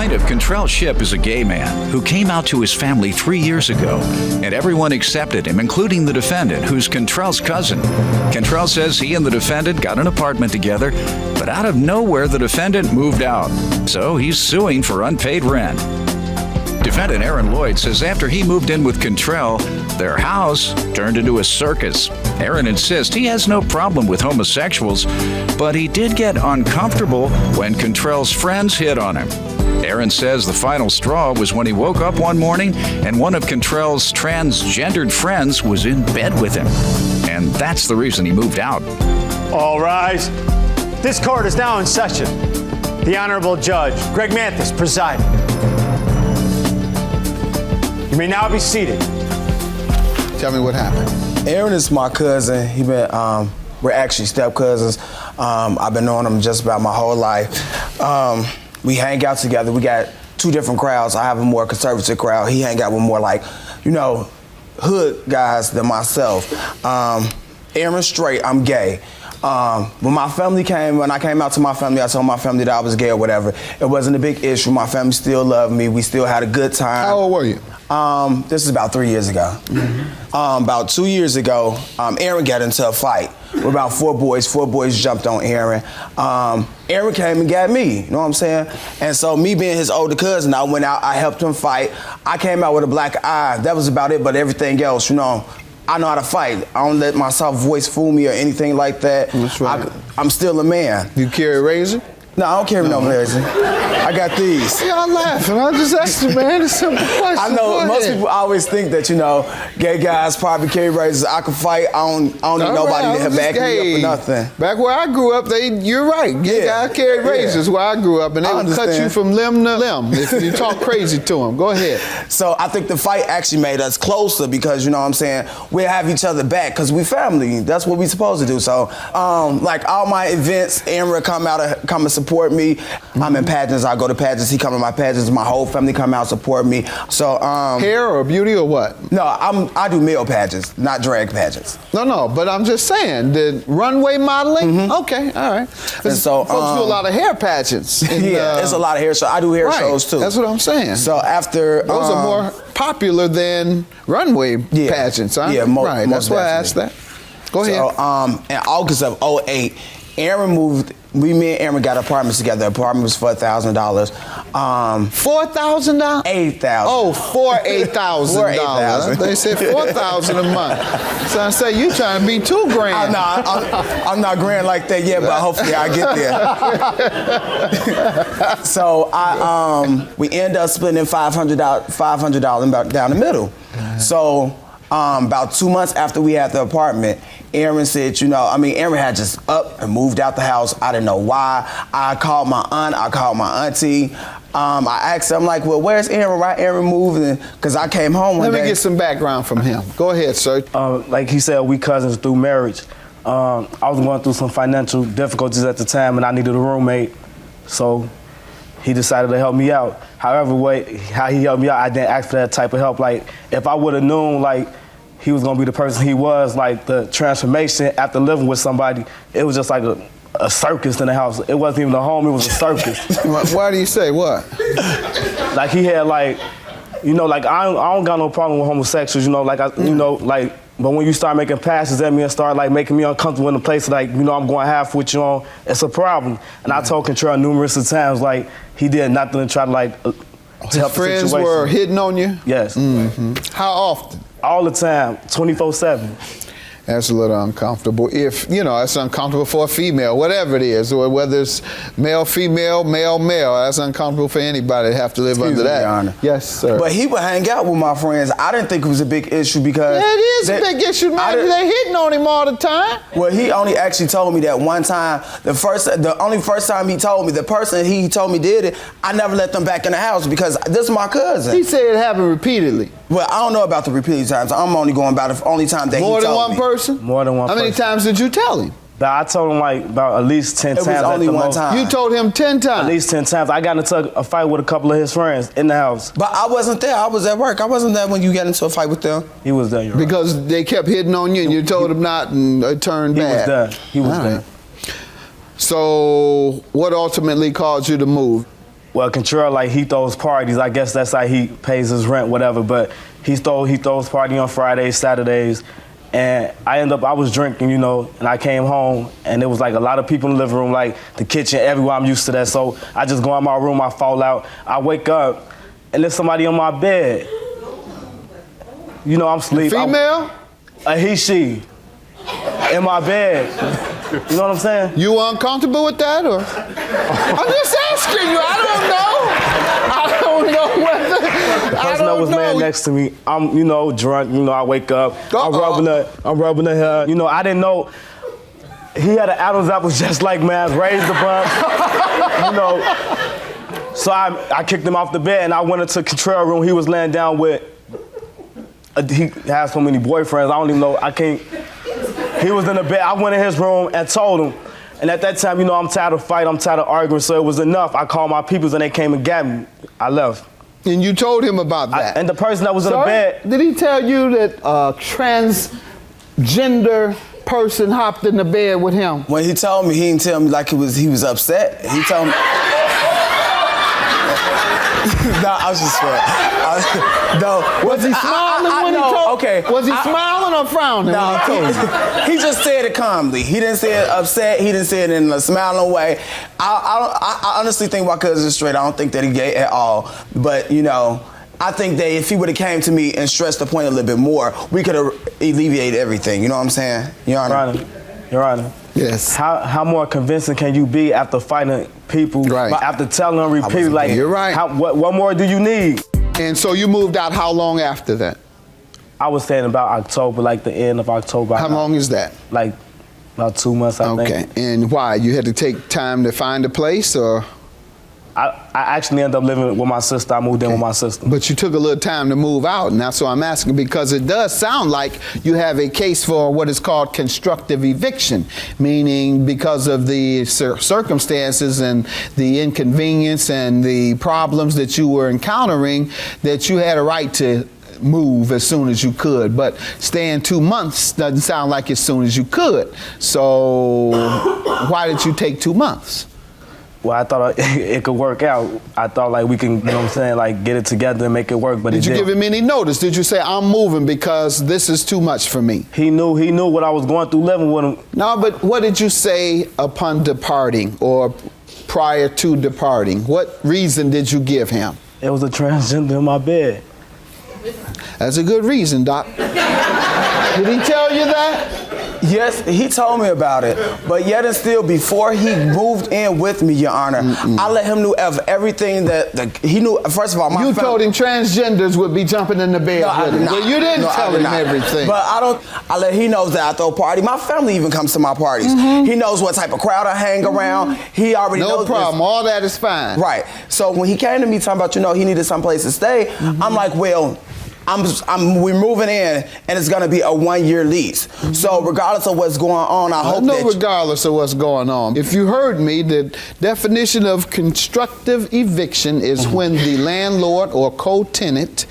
Plaintiff Contrell Shipp is a gay man who came out to his family 3 years ago, and everyone accepted him, including the defendant, who's Contrell's cousin. Contrell says he and the defendant got an apartment together, but out of nowhere, the defendant moved out. So he's suing for unpaid rent. Defendant Aaron Lloyd says after he moved in with Contrell, their house turned into a circus. Aaron insists he has no problem with homosexuals, but he did get uncomfortable when Contrell's friends hit on him. Aaron says the final straw was when he woke up one morning and one of Contrell's transgendered friends was in bed with him. And that's the reason he moved out. All rise. This court is now in session. The Honorable Judge Greg Mathis presiding. You may now be seated. Tell me what happened. Aaron is my cousin. We're actually step cousins. I've been knowing him just about my whole life. We hang out together. We got two different crowds. I have a more conservative crowd. He hang out with more like, hood guys than myself. Aaron's straight, I'm gay. When I came out to my family, I told my family that I was gay or whatever. It wasn't a big issue. My family still loved me. We still had a good time. How old were you? This is about 3 years ago. About 2 years ago, Aaron got into a fight with about four boys. Four boys jumped on Aaron. Aaron came and got me, you know what I'm saying? And so me being his older cousin, I went out, I helped him fight. I came out with a black eye. That was about it, but everything else, I know how to fight. I don't let my soft voice fool me or anything like that. That's right. I'm still a man. You carry a razor? No, I don't carry no razor. I got these. Y'all laughing. I just asked you, man. It's a simple question. I know most people always think that, gay guys probably carry razors. I can fight. I don't need nobody to back me up or nothing. Back where I grew up, you're right. Gay guys carried razors where I grew up, and they would cut you from limb to limb if you talk crazy to them. Go ahead. So I think the fight actually made us closer because, we have each other back because we family. That's what we supposed to do. So, like all my events, Aaron would come and support me. I'm in pageants. I go to pageants. He come to my pageants. My whole family come out and support me. So hair or beauty or what? No, I do male pageants, not drag pageants. No, but I'm just saying the runway modeling. Mm-hmm. Okay, all right. And so folks do a lot of hair pageants. It's a lot of hair shows. I do hair shows too. That's what I'm saying. So after those are more popular than runway pageants, huh? Yeah, right. That's why I asked that. Go ahead. So in August of '08, Aaron moved. Me and Aaron got apartments together. The apartment was for $1,000. $4,000? $8,000. Oh, for $8,000. They said $4,000 a month. So I say you trying to be $2,000. I'm not grand like that yet, but hopefully I get there. So we end up splitting $500 down the middle. So about 2 months after we had the apartment, Aaron said, Aaron had just up and moved out the house. I didn't know why. I called my aunt. I called my auntie. I asked her, I'm like, well, where's Aaron? Why Aaron moved? Because I came home one day. Let me get some background from him. Go ahead, sir. Like he said, we cousins through marriage. I was going through some financial difficulties at the time, and I needed a roommate. So he decided to help me out. However, how he helped me out, I didn't ask for that type of help. Like, if I would have known, he was gonna be the person he was, the transformation after living with somebody, it was just like a circus in the house. It wasn't even a home, it was a circus. Why do you say what? He had I don't got no problem with homosexuals, but when you start making passes at me and start making me uncomfortable in a place I'm going half with you on, it's a problem. And I told Contrell numerous of times, he did nothing to try to help the situation. His friends were hitting on you? Yes. Mm-hmm. How often? All the time, 24/7. That's a little uncomfortable. If, it's uncomfortable for a female, whatever it is, or whether it's male, female, male, that's uncomfortable for anybody to have to live under that. Your Honor. Yes, sir. But he would hang out with my friends. I didn't think it was a big issue because... Yeah, it is a big issue, man. They're hitting on him all the time. Well, he only actually told me that one time. The only first time he told me, the person he told me did it, I never let them back in the house because this is my cousin. He said it happened repeatedly. Well, I don't know about the repeated times. I'm only going about the only time that he told me. More than one person? More than one person. How many times did you tell him? I told him about at least 10 times. It was only one time. You told him 10 times? At least 10 times. I got into a fight with a couple of his friends in the house. But I wasn't there. I was at work. I wasn't there when you got into a fight with them. He was there, you're right. Because they kept hitting on you and you told him not and it turned bad. He was there. So what ultimately caused you to move? Well, Contrell, like, he throws parties. I guess that's how he pays his rent, whatever. But he throws party on Fridays, Saturdays. And I was drinking, and I came home, and there was like a lot of people in the living room, like the kitchen, everywhere. I'm used to that. So I just go in my room, I fall out. I wake up, and there's somebody on my bed. I'm asleep. Female? He, she. In my bed. You know what I'm saying? You uncomfortable with that, or? I'm just asking you. I don't know whether. The person that was laying next to me, I'm, drunk. I wake up. I'm rubbing her hair. I didn't know. He had an Adam's apple just like mine, raised the bump. So I kicked him off the bed, and I went into Contrell room. He was laying down with. He has so many boyfriends. I don't even know. I can't. He was in the bed. I went in his room and told him. And at that time, I'm tired of fighting. I'm tired of arguing. So it was enough. I called my peoples and they came and got me. I left. And you told him about that? And the person that was in the bed. Did he tell you that a transgender person hopped in the bed with him? When he told me, he didn't tell me like he was upset. He told me. No, I was just swearing. Was he smiling when he told? Okay. Was he smiling or frowning when he told you? He just said it calmly. He didn't say it upset. He didn't say it in a smiling way. I honestly think my cousin is straight. I don't think that he gay at all. But I think that if he would have came to me and stressed the point a little bit more, we could have alleviated everything. You know what I'm saying, Your Honor? Your Honor. Yes. How more convincing can you be after fighting people? Right. After telling them repeatedly, like, you're right. What more do you need? And so you moved out how long after that? I was saying about October, like the end of October. How long is that? Like about 2 months, I think. Okay. And why? You had to take time to find a place, or? I actually ended up living with my sister. I moved in with my sister. But you took a little time to move out, and that's why I'm asking, because it does sound like you have a case for what is called constructive eviction, meaning because of the circumstances and the inconvenience and the problems that you were encountering, that you had a right to move as soon as you could. But staying 2 months doesn't sound like as soon as you could. So why did you take 2 months? Well, I thought it could work out. I thought like we can, like get it together and make it work, but Did you give him any notice? Did you say, I'm moving because this is too much for me? He knew what I was going through living with him. No, but what did you say upon departing or prior to departing? What reason did you give him? It was a transgender in my bed. That's a good reason, Doc. Did he tell you that? Yes, he told me about it, but yet and still, before he moved in with me, Your Honor, I let him know of everything that he knew. First of all, you told him transgenders would be jumping in the bed with him. Well, you didn't tell him everything. But he knows that I throw a party. My family even comes to my parties. He knows what type of crowd I hang around. He already knows. No problem. All that is fine. Right. So when he came to me talking about, he needed someplace to stay, I'm like, well, we're moving in, and it's going to be a 1-year lease. So regardless of what's going on, I hope that... regardless of what's going on. If you heard me, the definition of constructive eviction is when the landlord or co-tenant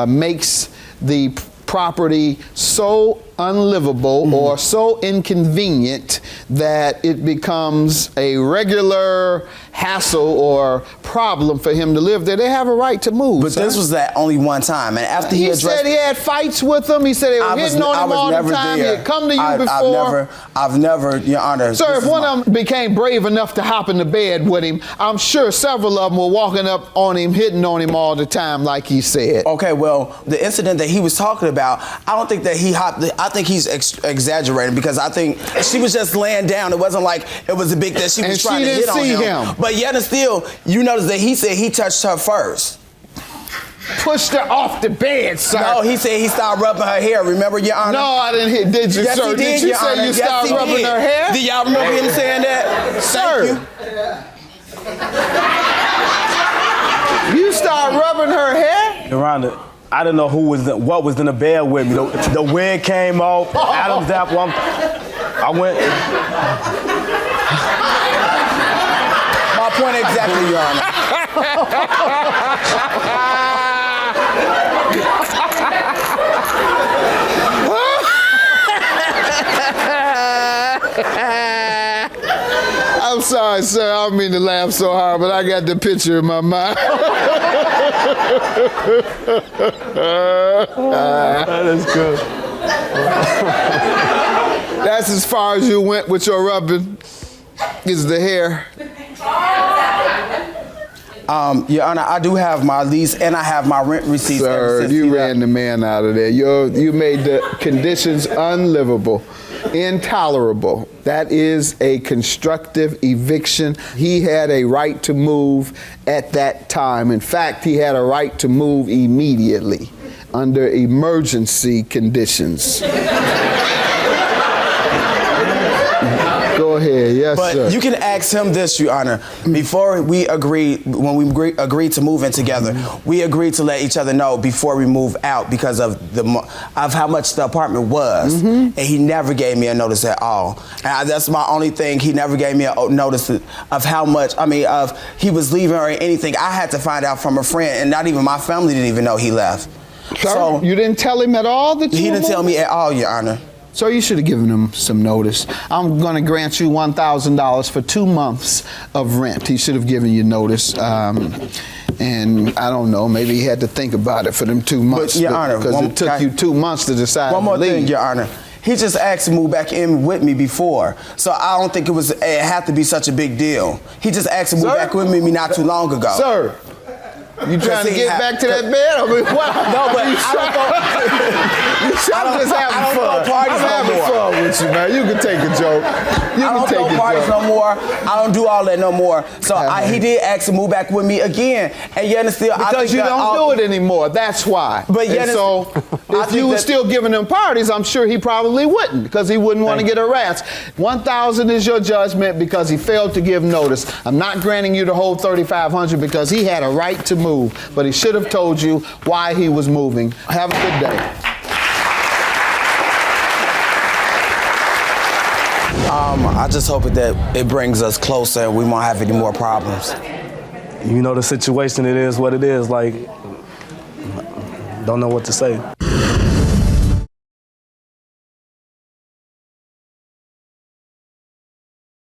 makes the property so unlivable or so inconvenient that it becomes a regular hassle or problem for him to live there. They have a right to move. But this was that only one time, and after he said he had fights with them. He said they were hitting on him all the time. He had come to you before. I've never, Your Honor. Sir, if one of them became brave enough to hop in the bed with him, I'm sure several of them were walking up on him, hitting on him all the time, like he said. Okay, well, the incident that he was talking about, I don't think that he hopped. I think he's exaggerating, because I think she was just laying down. It wasn't like it was a big that she was trying to hit on him. But yet and still, you notice that he said he touched her first. Pushed her off the bed, sir. No, he said he started rubbing her hair. Remember, Your Honor? No, I didn't hear. Did you, yes, sir? Did you Your say Honor. you started rubbing her hair? Do y'all remember him saying that? Sir. You started rubbing her hair? Your Honor, I didn't know what was in the bed with me. The wig came off. Adam's apple. I went. My point exactly, Your Honor. I'm sorry. sorry, sir. I don't mean to laugh so hard, but I got the picture in my mind. That is good. That's as far as you went with your rubbing, is the hair. Your Honor, I do have my lease and I have my rent receipts. Sir, you ran the man out of there. You made the conditions unlivable, intolerable. That is a constructive eviction. He had a right to move at that time. In fact, he had a right to move immediately under emergency conditions. Go ahead, yes, but sir. you can ask him this, Your Honor. Before we agreed, when we agreed to move in together, we agreed to let each other know before we move out because of how much the apartment was, and he never gave me a notice at all. And that's my only thing. He never gave me a notice of how much. I mean, of he was leaving or anything. I had to find out from a friend, and not even my family didn't even know he left. Sir, So you didn't tell him at all that you he were didn't tell moving? me at all, Your Honor. So you should have given him some notice. I'm going to grant you $1,000 for 2 months of rent. He should have given you notice. And I don't know, maybe he had to think about it for them 2 months. Your Honor, because it took you 2 months to decide One more to leave. thing, Your Honor. He just asked to move back in with me before, so I don't think it had to be such a big deal. He just asked to move back with me not too long ago. Sir, you trying to get back to that bed? I mean, what? No, but I don't know. I'm just having fun. Parties I'm having fun with you, man. You can take a joke. You I can don't take throw a parties joke. no more. I don't do all that no more. So he did ask to move back with me again, and yet and still Because you don't do it anymore. That's why. But yet and so, if you were still giving them parties, I'm sure he probably wouldn't, because he wouldn't want to get harassed. 1,000 is your judgment because he failed to give notice. I'm not granting you the whole 3,500 because he had a right to move, but he should have told you why he was moving. Have a good day. I just hope that it brings us closer and we won't have any more problems. You know the situation, it is what it is. Like, don't know what to say.